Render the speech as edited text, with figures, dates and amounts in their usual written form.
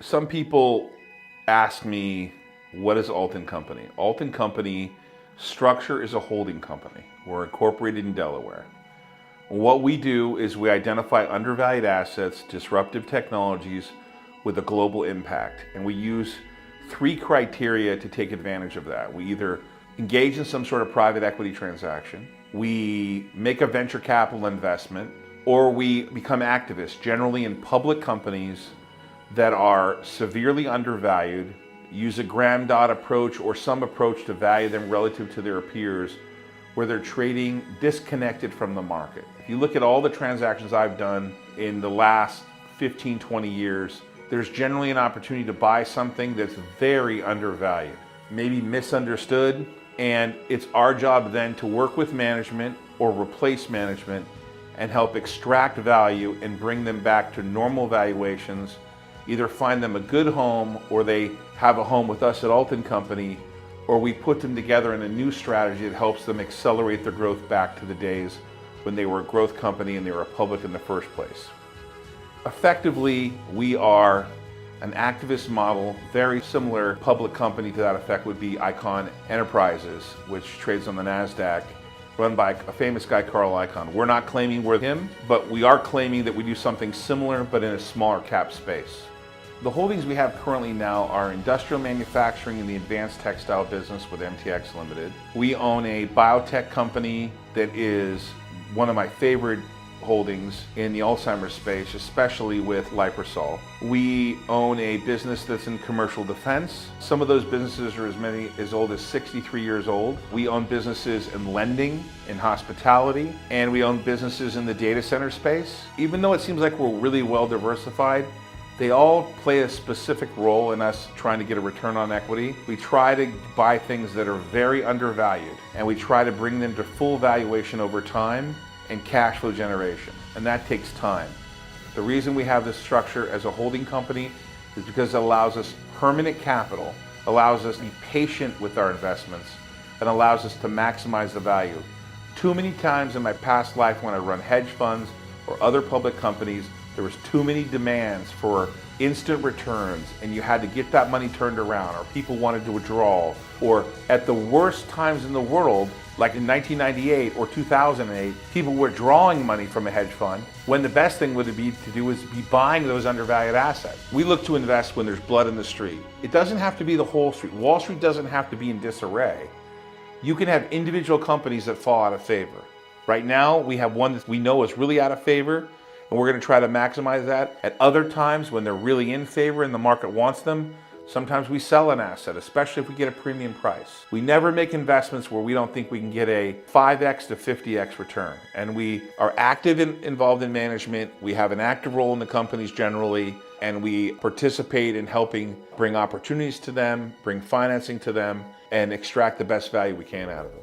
Some people ask me, what is Ault & Company? Ault & Company structure is a holding company. We're incorporated in Delaware. What we do is we identify undervalued assets, disruptive technologies with a global impact. And we use three criteria to take advantage of that. We either engage in some sort of private equity transaction, we make a venture capital investment, or we become activists, generally in public companies that are severely undervalued, use a gram dot approach or some approach to value them relative to their peers, where they're trading disconnected from the market. If you look at all the transactions I've done in the last 15, 20 years, there's generally an opportunity to buy something that's very undervalued, maybe misunderstood, and it's our job then to work with management or replace management and help extract value and bring them back to normal valuations, either find them a good home or they have a home with us at Ault & Company, or we put them together in a new strategy that helps them accelerate their growth back to the days when they were a growth company and they were public in the first place. Effectively, we are an activist model. Very similar public company to that effect would be Icahn Enterprises, which trades on the NASDAQ, run by a famous guy, Carl Icahn. We're not claiming we're him, but we are claiming that we do something similar, but in a smaller cap space. The holdings we have currently now are industrial manufacturing in the advanced textile business with MTX Limited. We own a biotech company that is one of my favorite holdings in the Alzheimer's space, especially with Liposol. We own a business that's in commercial defense. Some of those businesses are as old as 63 years old. We own businesses in lending, in hospitality, and we own businesses in the data center space. Even though it seems like we're really well diversified, they all play a specific role in us trying to get a return on equity. We try to buy things that are very undervalued, and we try to bring them to full valuation over time and cash flow generation, and that takes time. The reason we have this structure as a holding company is because it allows us permanent capital, allows us to be patient with our investments, and allows us to maximize the value. Too many times in my past life when I run hedge funds or other public companies, there was too many demands for instant returns, and you had to get that money turned around, or people wanted to withdraw, or at the worst times in the world, like in 1998 or 2008, people were drawing money from a hedge fund when the best thing would be to do is be buying those undervalued assets. We look to invest when there's blood in the street. It doesn't have to be the whole street. Wall Street doesn't have to be in disarray. You can have individual companies that fall out of favor. Right now, we have one that we know is really out of favor, and we're going to try to maximize that. At other times, when they're really in favor and the market wants them, sometimes we sell an asset, especially if we get a premium price. We never make investments where we don't think we can get a 5x to 50x return. And we are involved in management. We have an active role in the companies generally, and we participate in helping bring opportunities to them, bring financing to them, and extract the best value we can out of them.